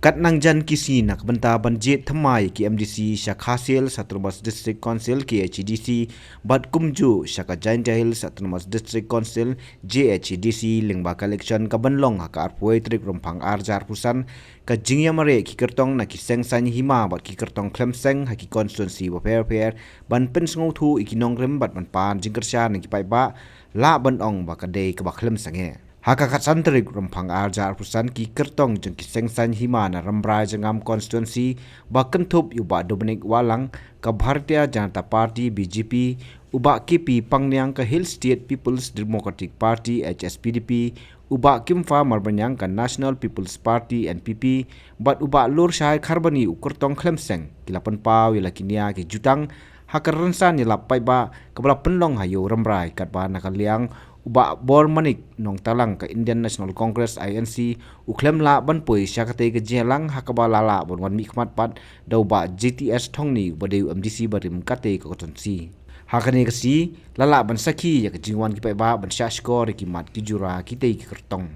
Kat nang jan kisi nak benta banjit thamai ki MDC Shakhasil Saturmas District Council ki HDC bat kumju Shaka Jain Jahil Saturmas District Council JHDC lingba collection ka banlong ka arpoi trik rompang arjar pusan ka jingya mare ki kertong na ki sengsan hima bat ki kertong klemseng ha ki constituency wa fair ban pen sngo thu ikinong rem bat ban pan jingkersya na ki pai ba la ban ong ba ka dei ka ba klemseng he Haka katsanterik rompang arjar pusan ki kertong jeng ki sengsan himana rambrai jengam constituency bahkan thup uba Dominic Walang ka Bharatiya Janata Party BJP uba KP Pangnyang ka Hill State People's Democratic Party HSPDP uba Kimfa Marbanyang ka National People's Party NPP bat uba Lur Shahai Kharbani ukertong klemseng kilapan pau ilakinia ki jutang haka rensan yalap pai ba kabla penlong hayo rambrai kat ba nakaliang uba bor manik nong talang ka Indian National Congress INC uklem la ban poi syakate ke jelang hakabala la bon wan mi khmat pat dau ba GTS thongni bodeu MDC barim kate ka kotonsi hakane ka si lala ban sakhi ya ka jingwan ki pai ba ban sha score ki mat ki jura ki te ki kertong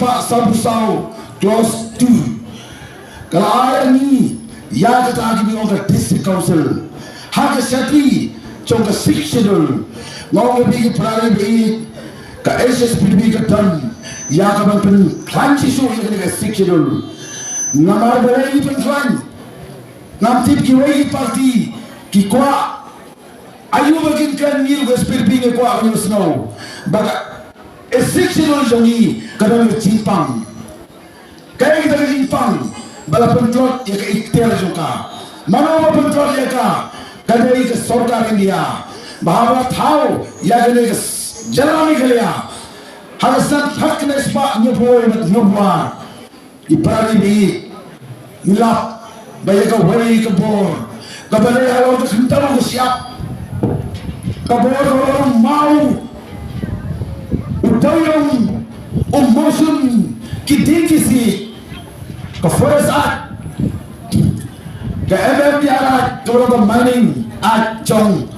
Pak Sabusau close 2 kalau ni ya kata ki on the district council hak sati chong ka 6 schedule ngau bi ki prari bi ka SSPDB ka tan ya ka ban pen klanchi so ya ka schedule namar bare ni pen klan nam tip ki wei party ki kwa ayu bagin kan ni ga SSPDB ke kwa ni snow baga schedule jongi kadang simpang kaya kita simpang bala pentrot ya ka ikhtiar joka mano pentrot ya ka kadai ke sarkar India bahwa tahu ya gane ke jalani kaliya harasan hak na ispa nyoboi mat nyobwa iprari bi milap baya ka wali ka bor kabale halo to sintalo ko siap kabor orang mau utayong emotion kidikisi ka forest act ka MMD act ka mining act chong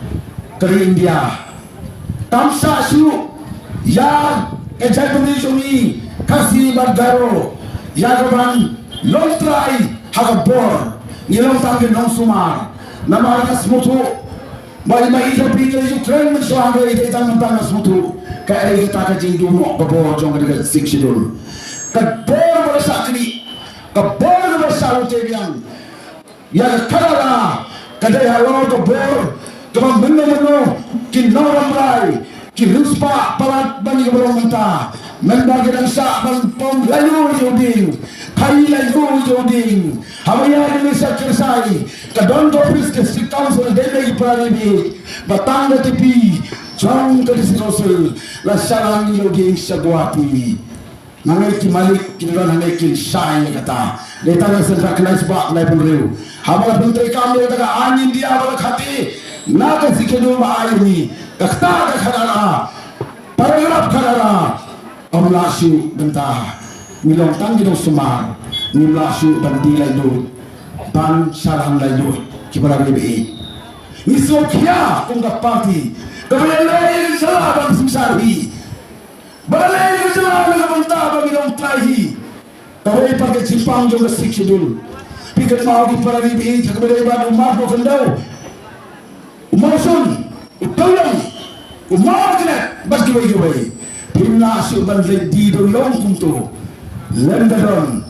dari India tamsa su ya ejatuni sumi kasi bagaro ya gaban lontrai hagabor nilong tangi nong sumar namara smutu bali mai ita pinggir Ukraine mensuanga ita tang smutu ka ai kita ka jindu mo babor jong ka siksidul ka bor sakni ka bor salu tebiang ya kadala kadai halo to bor Kemang meno kinoram rai kiruspa palat bani kebarong menta membagi dan sak bang pom layu joding kai layu joding hamaya Indonesia kersai kadon topis ke sikam so dele iprani batang tepi jong ke disosel la salang joding sagwati nangai ki malik kinran nangai ki sai kata deta na sentra kelas ba lai pulreu hamala pentri kam le daga angin dia bal khati na ka sikenu ma ayuni kakta ka kharara paragraph kharara amlasu benta milong tangi do sumar nimlasu bandi lai do ban salam lai do kibara be ni sokhia kunga party kabale sala ban sumsari balai sala na banta ba milong trahi kabale pa ke simpang jo ka sikidul pikat ma di para be kabale ba umar do kandau Umoson, utolong, umaknet, bas giway-giway. Pinasyo ban di do long kunto, lendaron,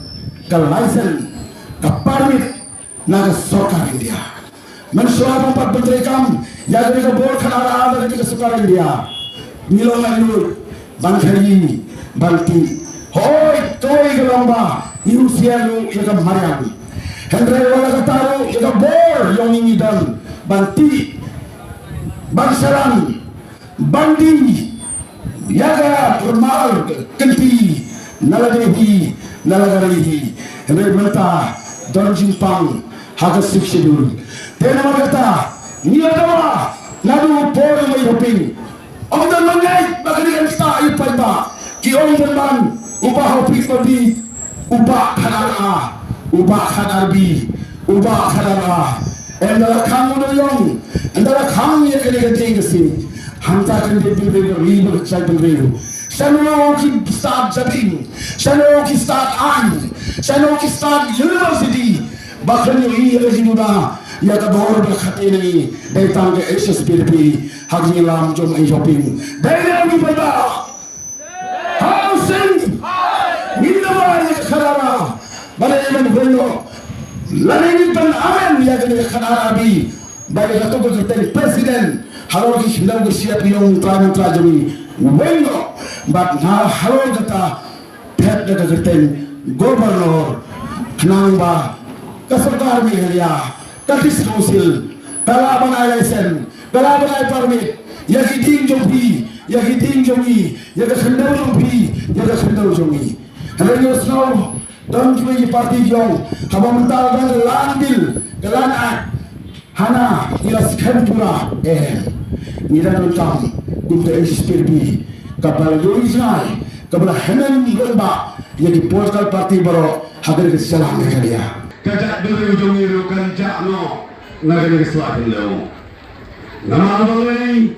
kalaisan, kaparmit, naga sokar India. Mensuap empat menteri kam, yang mereka bor kanara ada di sokar India. Milong ayur, bangkari, banti, hoi, toy gelomba, iusia lu yang mariam. Hendrai wala kataru, yang bor, yang ini dan banti. Bangsaran, bandi, yaga, permal, kenti, naladehi, nalagarihi, rebenta, don jimpang, hagas sikshidul. Tena magata, niyadawa, nadu pori may hoping. Om dan mangay, bagalikan sa ipaiba, ki om dan man, uba hoping pati, uba kanara, uba kanarbi, uba kanara. Endala kamu doyong, endala kamu ya kene keting kesi, hanta kan de bilbe ribu kecai bilbe. Sano ki start jabing, sano ki start an, Pakistan University bakal ni rejimuna ya ka bor ba khatini dai tang ke SSPP hagi lam jom ai shopping dai ni pada housing minna ya kharara bale men bollo lani tan amen ya ke kharara bi bale ka to ko president halo ki hilang ke siap yang trajami wengo but na halo kata pet da kerten gubernur kenamba ke सरकार में हरिया Curtis council कला बनाए लाइसेंस कला बनाए परमिट या की टीम जोगी या की टीम जोगी या के खंडर जोगी या के खंडर जोगी हमें यो स्नो डोंट वी पार्टी जो हम mental dan landil kelan hana ila skempura nira nontam untuk SPP kapal doisai kapal hemen golba ya di political party baro hadir ke salah dia kajak beli ujungiru kancak no nagari kesuatan lo nama balai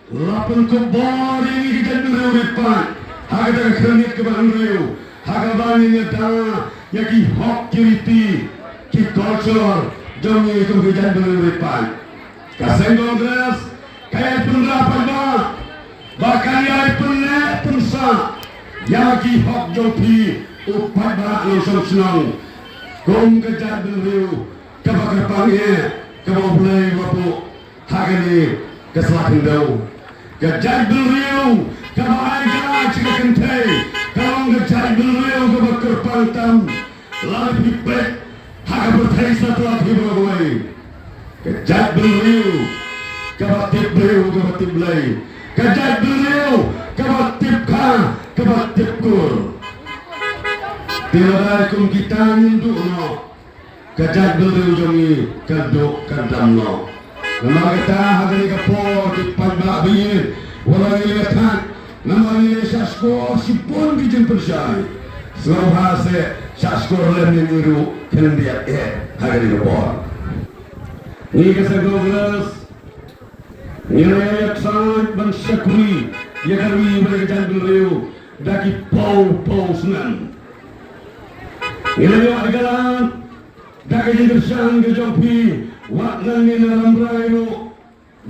lapun kubor ini kita beli uripan haga kerenit kebaran riu haga bani nyata yaki hok kiriti ki culture jongi itu kita beli uripan kaseng kongres kaya penerapan bahkan ya pensa yaki hok jopi upai barak lo senang kum kejar beliau kebakar panggil kebau belai wapu hagani keselatan dau kejar beliau kebai kerai cika kentai kalau kejar beliau kebakar pantam lalu hipet haga bertai satu lagi bergawai kejar beliau kebatip beliau kebatip belai kejar beliau kebatip kah kebatip kur Tiada kum kita hindu no, kajat beliau jongi kaduk kadam no. Nama kita hari kapor di pabak biye, walau ini kan, nama ini sasko sipun bijin persai. Selalu hase sasko lem niru kendia hari kapor. Ini kesegoglas, ini aksan bansyakri, ya karwi berkajat beliau daki pau senan. Ilayo agalan dagay jindersang gejompi waknan ni narambrayo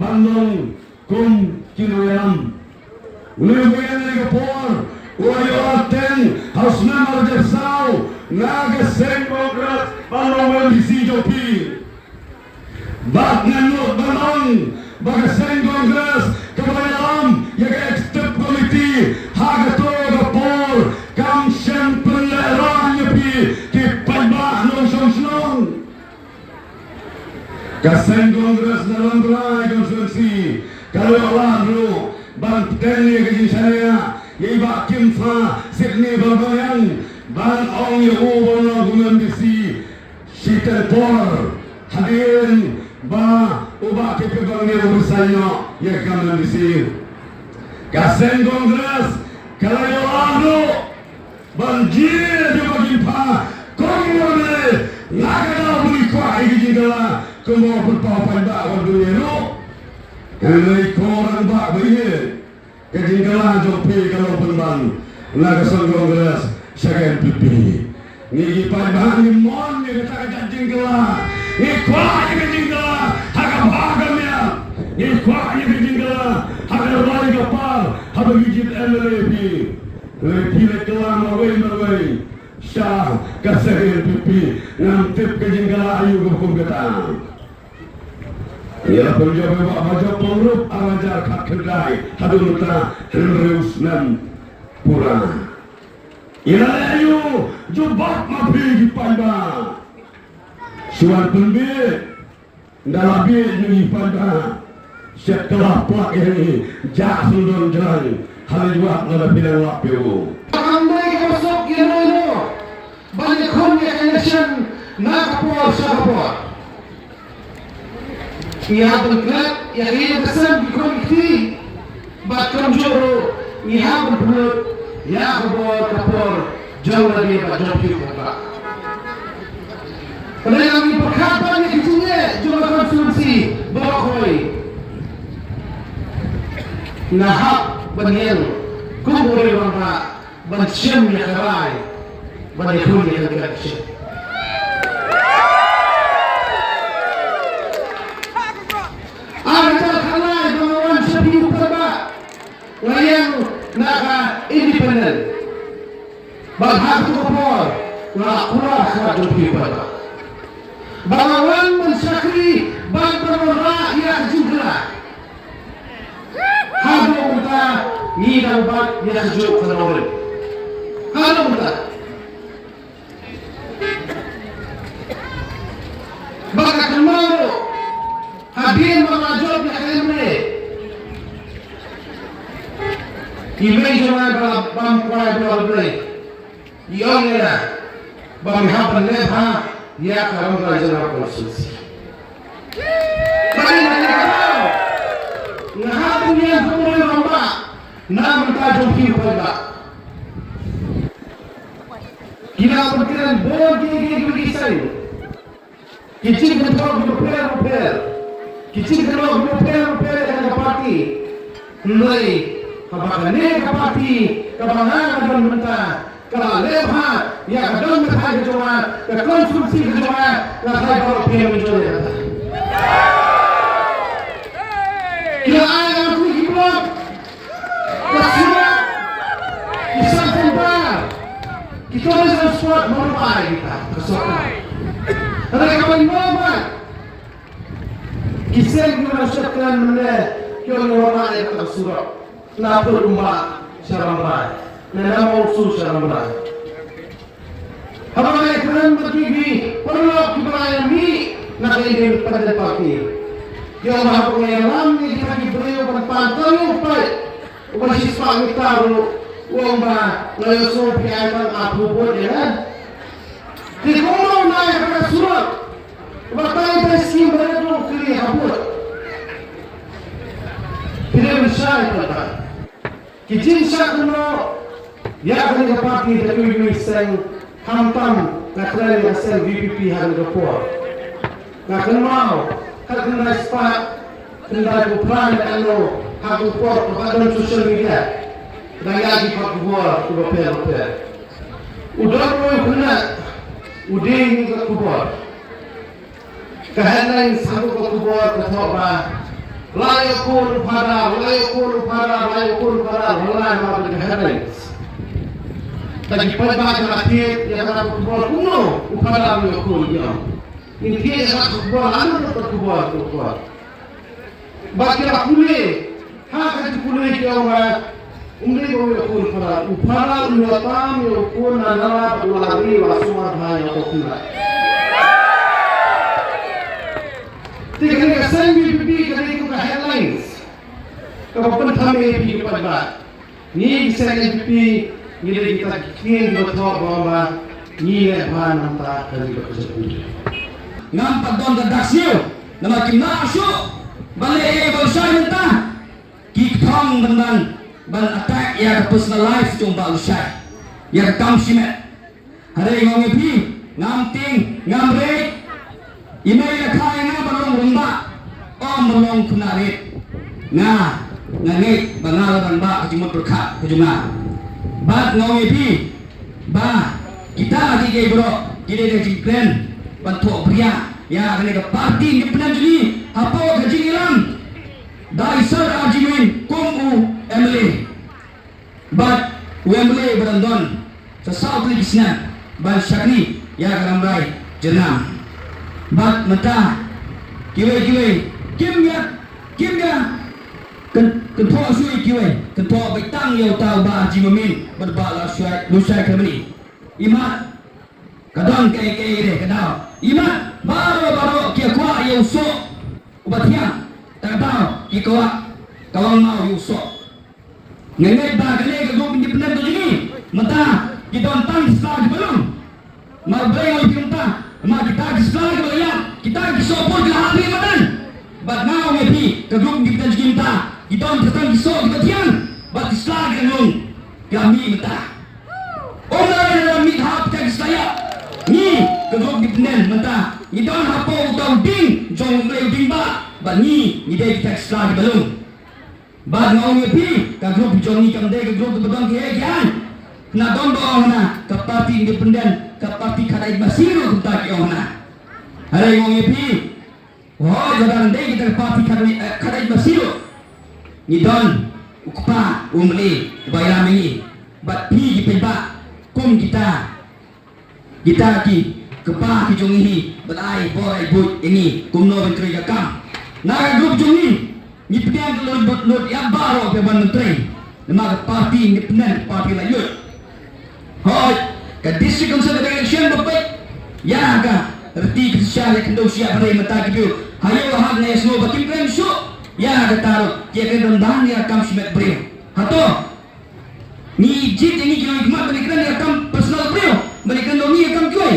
bandong kum kinoyam ulibuyan ni kapor uayo aten hausna marjasaw nagaseng bograt bandong welisi jompi baknan no bandong bagaseng kongres kabayalam yaga extep committee hagato kapor kam siyempre Kaseng kongres dalam berai konstitusi kalau Allah dulu ban tni ke saya iba kimfa Sydney berbayang ban ong yahu bola gungan bisi sitel por hadirin ba ubah ke pegangnya urusannya ya kaman bisi Kaseng kongres kalau Allah dulu banjir di bagian pa kongre lagana buli kuai gijigala kemo berpapan bak wadulero henai koran bak baye gijigala jopi kalau penbang laga kongres sagan pipi ngigi pan ni mon ni kata gijigala ni kuai gijigala haga bagamnya ni kuai gijigala haga rai kapal haga gijit LLP Pila kelam away Syah kasahir pipi ngantip kejinggala ayu hukum kata ialah penjawab baca pengrup arajar kat kedai hadun ta henreus nan pura ialah ayu jubak mapi di panda suar penbi dalabi ni panda setelah plak ini jak sundon jalan hal juga ada bilang lapeu Kambing masuk ini banyak konyak election nak kapal siapa? Ia bergerak, yang ini kesan dikonfirmasi, bahkan juru ia berbuat, ia kapal jauh lagi pada kita. Pada yang berkata ni kecilnya jumlah konsumsi berokoi, nahap banyel, kubur orang bencium yang kerai. bani pun dia kan sih. Ada kalai bangun sepi upaba, wayang naga independen, bahag tu kapor, kurang satu upaba. Bangun mensakri bangun yang juga. Hado kita ni dapat dia sejuk kenal. Hado kita. Baka kemau hadir mengajar di KMR. Imei jangan bangkai berlebih. Yang era banghapan leha ya karam raja konstitusi. Bagi mereka ngahapun yang semua lomba nama tajam kita. Kita berkiran bagi saya. Kicik ketua berper, kicik ketua berper dengan parti, mulai kabarnya parti, kabarnya dan mentah, kalau lepas ya kadang mentah kejualan, konsumsi kejualan, kalau kalau dia menjual. Kita ada aku hidup, kesulitan, kisah tentang, kita harus sesuatu merupai kita kesulitan. Mereka menyebabkan kisah yang merasakan mana yang orang yang tersurat, kenapa rumah syarang berai, nama usul syarang berai. Apa yang keren bergigi perlu keberanian ini nak ini pada parti. Yang maha pengenalan ini kita diberi berpantang upay, upay siswa kita uang bah lalu sopiakan aku buat ya. Di kolom naik pada surat, berkait dengan beritu kiri habut. Tidak bisa itu. Kicin sakno, ya kali parti dari miseng hantam nakal yang sel VPP hari depan. Nakal mau, kalau nak sepak, kendali peran alo hagu port kepada sosial media, daya di fakbuar kubur. Udah boleh kena. Uding ke kubur, kehendak satu ke kubur ketapa, layakul pada, mulai mahu kehendak. Tapi pada akhir yang akan kubur kuno, pada layakul dia. Ini yang kubur anu ke kubur. Bagi akule, hak akule dia orang. Umri kau yakun pada, upara uyatam yakun nala ulari wasumar hanya okula. Tiga ni kesan BPP kali itu headlines. Kau pun kami BPP pada. Ni kesan BPP ni kita kian betul bahawa ni lepas nampak kali berkesan. Nampak don terdaksir, nama kita masuk balik bersama kita. Kita dengan ban attack ya personal life jumpa usai ya kam simet hari ngongi pi ngam ting ngam re imei ya khai nga balong rumba om balong kunarit nga ngani bangal ban ba kajumot berkha kajunga bat ngongi pi ba kita lagi ke bro kita de jikren bantu pria ya kene ke parti independen juni apo gaji ilang Daisar Arjimin Kumu Emily But Wembley Berandon Sesal Kisna Ban Syakri Ya Karamrai Jenam But Mata Kiwe Kimya Ketua Sui Kiwe Ketua Baitang Yau Tau Ba Arjimin Berbala Lusai Kamini Imat Kadang Kaya Kadang Imat Baro Kia Kwa Yau Sok Ubatiang tak tahu ikaw kawang mau yusok ngayon ba kali ka grup independen to jini mata kita antang slag belum mau beli kita ma kita slag belum kita disopor ke hati matan but now maybe ka grup independen kita antang disok kita tiang but slag belum kami mata orang dalam mithap cak saya ni ka grup independen mata kita hapo utang ding jong beli ding ba Bani, ni dia kita selagi belum. Bad ngau ngepi, ka grup jongi kam de ka grup bedang ke kian. na dondo na ke parti independen ke parti Kadai Basiru kita ki ona hari ngong yepi oh jalan dei kita parti Kadai Basiru ni don ukpa umli bayami bat pi ki peba kum kita ki kepa ki jongi belai borai but ini kumno menteri kakam na grup jongi ni pediang kelot lot ya baro pe ban menteri nama parti independen parti layut hoi ke district council election bapak ya ka reti kesal kendo siap hari mata kibu hayo hak ne semua bakim krem su ya ka taro ye ke rendang ya kam simet brio hato ni jit ini kilo hikmat berikan ya kam personal brio berikan domi ya kam kuai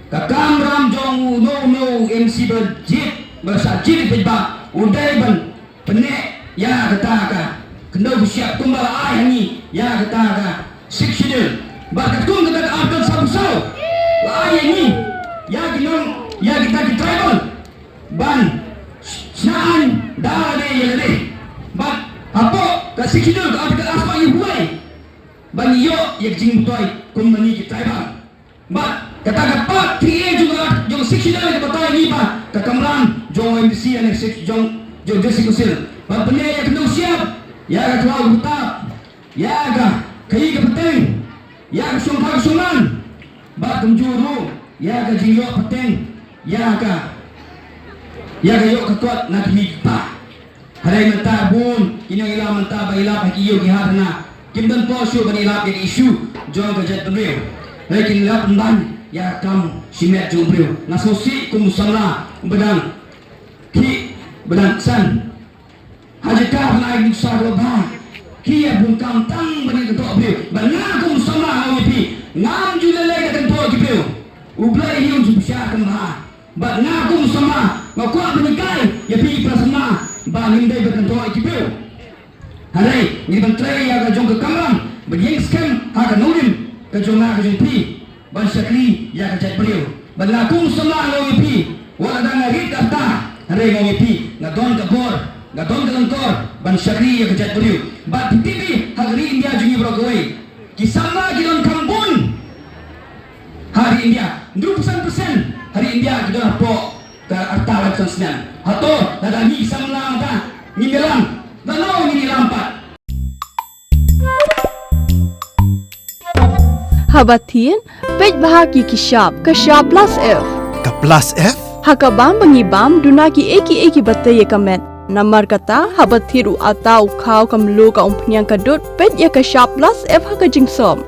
kakam ram jong no MC berjit bersajid pejba udai ban penek ya kata ka kendo siap kumbal ai ni ya kata ka siksidil bakat kum kata Abdul Sabusau ai ni ya kinong ya kita ki tribal ban saan dale yele ban apo ka siksidil ka Abdul Asma yuai ban yo yak jing toy kum mani ki tribal ban kata kapat 3A juga jong 6 dah ke batai ni pa kakamran jong MDC and 6 jong district council ba benda ya kena siap ya ka keluar hutap ya ka kai ke penting ya ka sungka sungan ba tunjuru ya ka jiyo penting ya ka yo ka kuat nak lipa harai menta bun kini ila menta ba ila pa kiyo ki harna kimdan po syu ba ila ke issue jong ka jet beliau lekin ila pendan ya kam simet jumbriu nasosi kumusala bedang ki bedang san hajika naik nusa roba ki ya bungkam tang bani ketok briu bana kumusala awipi ngam julele ke ketok briu ublai hiun subsya kemha bana kumusala ngakwa benikai ya pi prasma ba ngindai ke ketok briu harai ni menteri ya ka jong ke kamram bejing scam ha ka nulim ke jonga ke jpi ban syakri ya kajat beliau ban lakum sama ngopi wala da ngarit kata hare ngopi ngadon ke bor ngadon ke lengkor ban syakri ya kajat beliau ban TV hari India jungi brokoi kisama kilon kambun hari India 100% hari India kita po ke arta laksan senan hato da ni samla ta ni melang dan ni lampat Habatin, pej bahagi kishab, kashab plus F. Ka plus F? Hakabam bangibam dunaki eki batay kamet. Namar kata habathiru atau kau kamlu ka umpnyang kadut pej ya kashab plus F haka jingsom.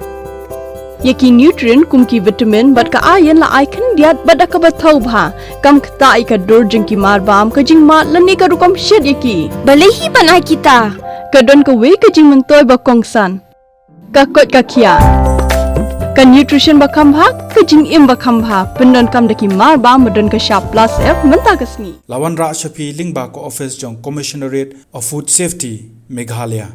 Yaki nutrient kumki vitamin bat ka ayan la icon diat bat akabatau bha. Kam kata ikadur jingki marbam ka jingmat lani ka rukam shed yaki. Balehi banai kita. Kadon ka we ka jing mentoy bakongsan. Kakot kakia. Kan nutrition bakam bha kajing im bakam bha pendon kam daki mar ba medon ka sharp plus F menta kasni Lawan Ra Shafi Lingba ko office jong Commissionerate of Food Safety Meghalaya